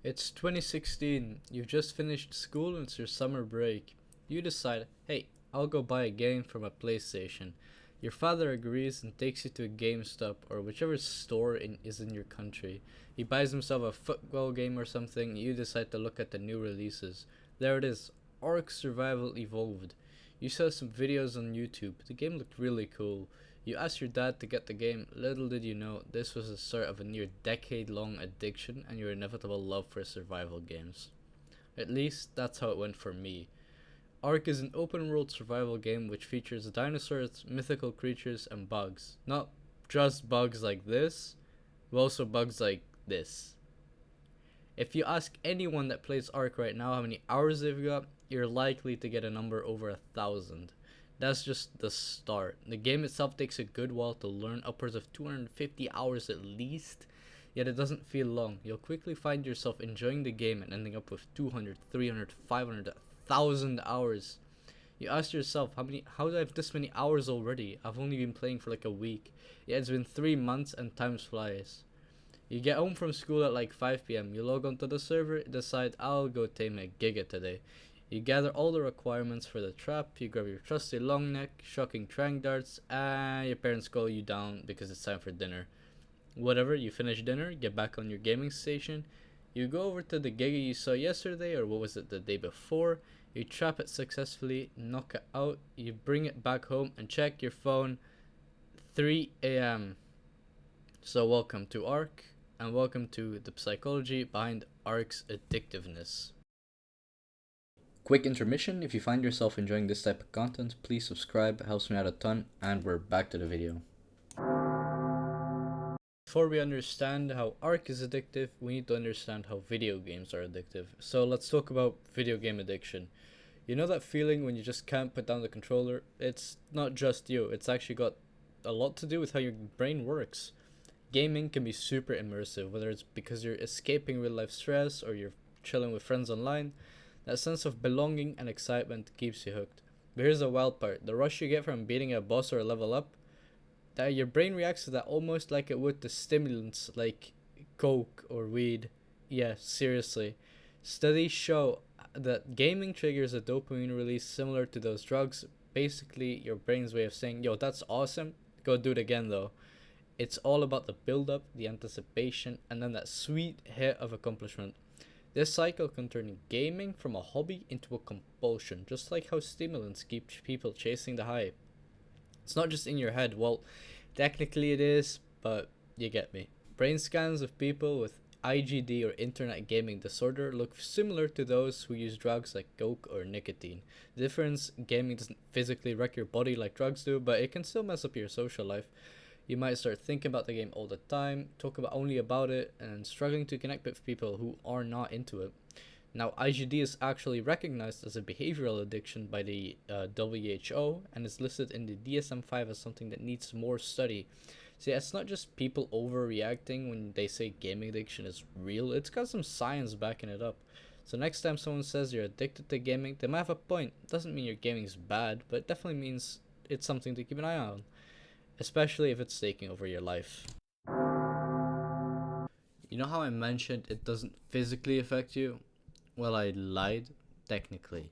It's 2016, you've just finished school and it's your summer break. You decide, hey, I'll go buy a game for my PlayStation. Your father agrees and takes you to a GameStop or whichever store is in your country. He buys himself a football game or something, you decide to look at the new releases. There it is, Ark Survival Evolved. You saw some videos on YouTube, the game looked really cool. You asked your dad to get the game. Little did you know, this was the start of a near decade long addiction and your inevitable love for survival games. At least, that's how it went for me. Ark is an open world survival game which features dinosaurs, mythical creatures, and bugs. Not just bugs like this, but also bugs like this. If you ask anyone that plays Ark right now how many hours they've got, you're likely to get a number over 1,000. That's just the start. The game itself takes a good while to learn, upwards of 250 hours at least, yet it doesn't feel long. You'll quickly find yourself enjoying the game and ending up with 200, 300, 500, 1,000 hours. You ask yourself, how do I have this many hours already? I've only been playing for like a week. Yeah, it's been 3 months and time flies. You get home from school at like 5 p.m. You log onto the server, decide I'll go tame a giga today. You gather all the requirements for the trap, you grab your trusty long neck, shocking trang darts, and your parents call you down because it's time for dinner. Whatever, you finish dinner, get back on your gaming station, you go over to the giga you saw yesterday, or what was it, the day before, you trap it successfully, knock it out, you bring it back home and check your phone, 3 a.m. So welcome to Ark, and welcome to the psychology behind Ark's addictiveness. Quick intermission, if you find yourself enjoying this type of content, please subscribe, it helps me out a ton, and we're back to the video. Before we understand how Ark is addictive, we need to understand how video games are addictive. So let's talk about video game addiction. You know that feeling when you just can't put down the controller? It's not just you, it's actually got a lot to do with how your brain works. Gaming can be super immersive, whether it's because you're escaping real life stress or you're chilling with friends online. That sense of belonging and excitement keeps you hooked. But here's the wild part, the rush you get from beating a boss or a level up, that your brain reacts to that almost like it would to stimulants like coke or weed. Yeah, seriously. Studies show that gaming triggers a dopamine release similar to those drugs. Basically, your brain's way of saying, yo, that's awesome, go do it again though. It's all about the build up, the anticipation, and then that sweet hit of accomplishment. This cycle can turn gaming from a hobby into a compulsion, just like how stimulants keep people chasing the high. It's not just in your head, well, technically it is, but you get me. Brain scans of people with IGD or internet gaming disorder look similar to those who use drugs like coke or nicotine. The difference, gaming doesn't physically wreck your body like drugs do, but it can still mess up your social life. You might start thinking about the game all the time, talk about only about it, and struggling to connect with people who are not into it. Now, IGD is actually recognized as a behavioral addiction by the WHO and is listed in the DSM-5 as something that needs more study. See, it's not just people overreacting when they say gaming addiction is real, it's got some science backing it up. So next time someone says you're addicted to gaming, they might have a point. It doesn't mean your gaming's bad, but it definitely means it's something to keep an eye on, especially if it's taking over your life. You know how I mentioned it doesn't physically affect you? Well, I lied, technically.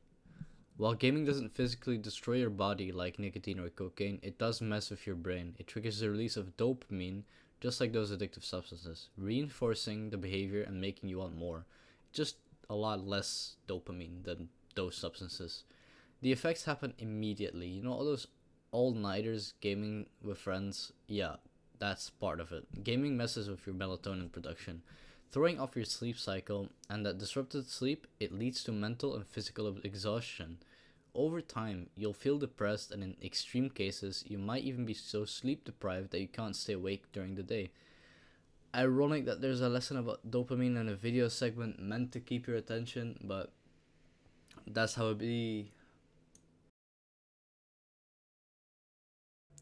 While gaming doesn't physically destroy your body like nicotine or cocaine, it does mess with your brain. It triggers the release of dopamine, just like those addictive substances, reinforcing the behavior and making you want more. Just a lot less dopamine than those substances. The effects happen immediately. You know, all those all-nighters gaming with friends? Yeah, that's part of it. Gaming messes with your melatonin production, throwing off your sleep cycle, and that disrupted sleep, it leads to mental and physical exhaustion. Over time, you'll feel depressed, and in extreme cases, you might even be so sleep deprived that you can't stay awake during the day. Ironic that there's a lesson about dopamine in a video segment meant to keep your attention, but that's how it be.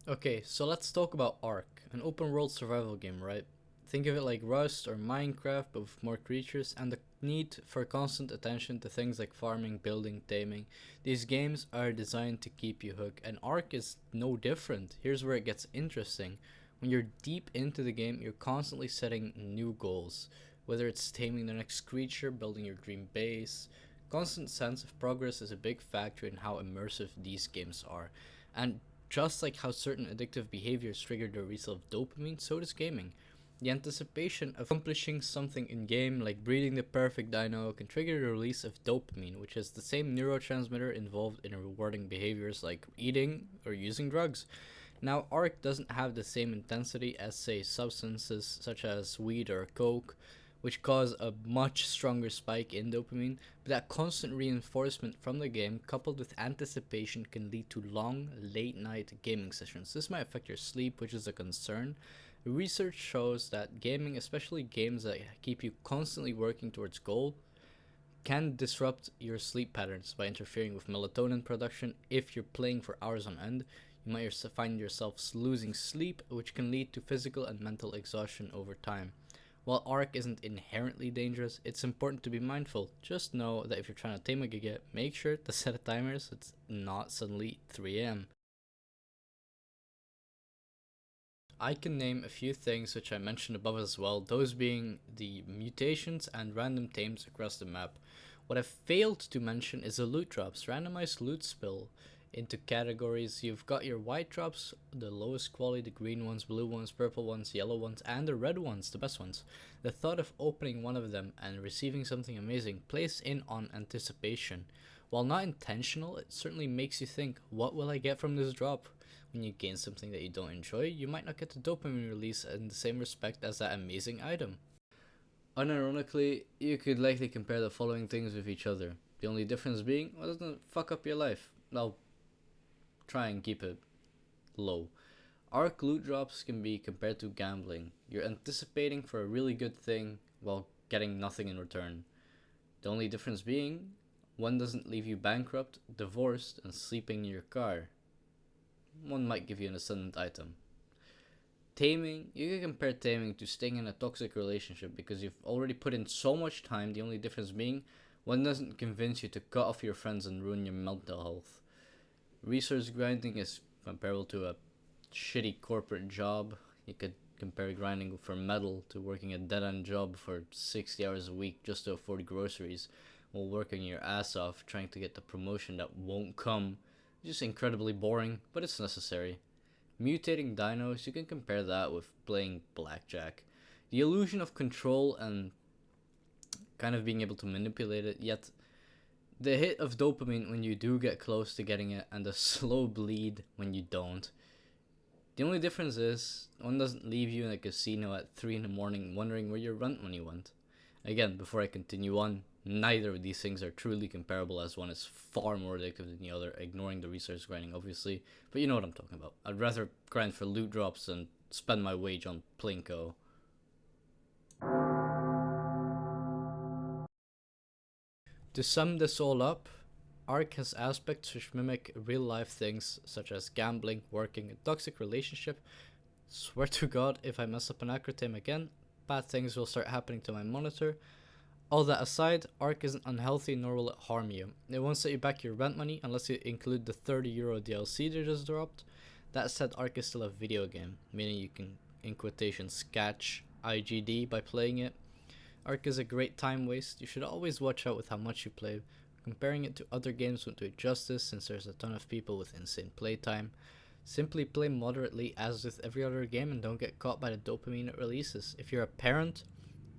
Okay, so let's talk about Ark, an open world survival game, right? Think of it like Rust or Minecraft, but with more creatures and the need for constant attention to things like farming, building, taming. These games are designed to keep you hooked, and Ark is no different. Here's where it gets interesting. When you're deep into the game, you're constantly setting new goals. Whether it's taming the next creature, building your dream base, constant sense of progress is a big factor in how immersive these games are. And just like how certain addictive behaviors trigger the release of dopamine, so does gaming. The anticipation of accomplishing something in game, like breeding the perfect dino, can trigger the release of dopamine, which is the same neurotransmitter involved in rewarding behaviors like eating or using drugs. Now, Ark doesn't have the same intensity as, say, substances such as weed or coke, which cause a much stronger spike in dopamine, but that constant reinforcement from the game coupled with anticipation can lead to long, late night gaming sessions. This might affect your sleep, which is a concern. Research shows that gaming, especially games that keep you constantly working towards goal, can disrupt your sleep patterns by interfering with melatonin production. If you're playing for hours on end, you might find yourself losing sleep, which can lead to physical and mental exhaustion over time. While Ark isn't inherently dangerous, it's important to be mindful. Just know that if you're trying to tame a giga, make sure to set a timer so it's not suddenly 3 a.m. I can name a few things which I mentioned above as well, those being the mutations and random tames across the map. What I failed to mention is the loot drops. Randomized loot spill into categories. You've got your white drops, the lowest quality, the green ones, blue ones, purple ones, yellow ones, and the red ones, the best ones. The thought of opening one of them and receiving something amazing plays in on anticipation. While not intentional, it certainly makes you think, what will I get from this drop? When you gain something that you don't enjoy, you might not get the dopamine release in the same respect as that amazing item. Unironically, you could likely compare the following things with each other. The only difference being, well, it doesn't fuck up your life. I'll try and keep it low. Arc loot drops can be compared to gambling. You're anticipating for a really good thing while getting nothing in return. The only difference being, one doesn't leave you bankrupt, divorced, and sleeping in your car. One might give you an ascendant item. Taming, you can compare taming to staying in a toxic relationship because you've already put in so much time, the only difference being one doesn't convince you to cut off your friends and ruin your mental health. Resource grinding is comparable to a shitty corporate job. You could compare grinding for metal to working a dead-end job for 60 hours a week just to afford groceries while working your ass off trying to get the promotion that won't come. Just incredibly boring, but it's necessary. Mutating dinos, you can compare that with playing blackjack. The illusion of control and kind of being able to manipulate it, yet the hit of dopamine when you do get close to getting it, and the slow bleed when you don't. The only difference is, one doesn't leave you in a casino at 3 in the morning wondering where your rent money went. Again, before I continue on, neither of these things are truly comparable, as one is far more addictive than the other, ignoring the resource grinding obviously, but you know what I'm talking about. I'd rather grind for loot drops than spend my wage on Plinko. To sum this all up, Ark has aspects which mimic real life things such as gambling, working, a toxic relationship. Swear to God, if I mess up an acrotame again, bad things will start happening to my monitor. All that aside, Ark isn't unhealthy nor will it harm you. It won't set you back your rent money unless you include the €30 DLC they just dropped. That said, Ark is still a video game, meaning you can, in quotations, catch IGD by playing it. Ark is a great time waste. You should always watch out with how much you play. Comparing it to other games won't do it justice since there's a ton of people with insane playtime. Simply play moderately as with every other game and don't get caught by the dopamine it releases. If you're a parent,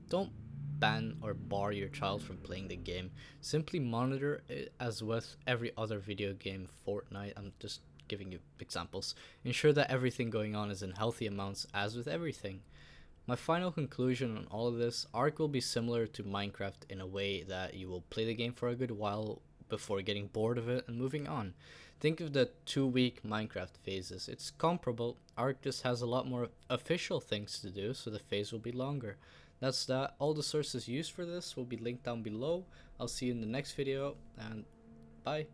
don't ban or bar your child from playing the game. Simply monitor it as with every other video game, Fortnite, I'm just giving you examples. Ensure that everything going on is in healthy amounts as with everything. My final conclusion on all of this, Ark will be similar to Minecraft in a way that you will play the game for a good while before getting bored of it and moving on. Think of the 2-week Minecraft phases. It's comparable. Ark just has a lot more official things to do, so the phase will be longer. That's that. All the sources used for this will be linked down below. I'll see you in the next video, and bye.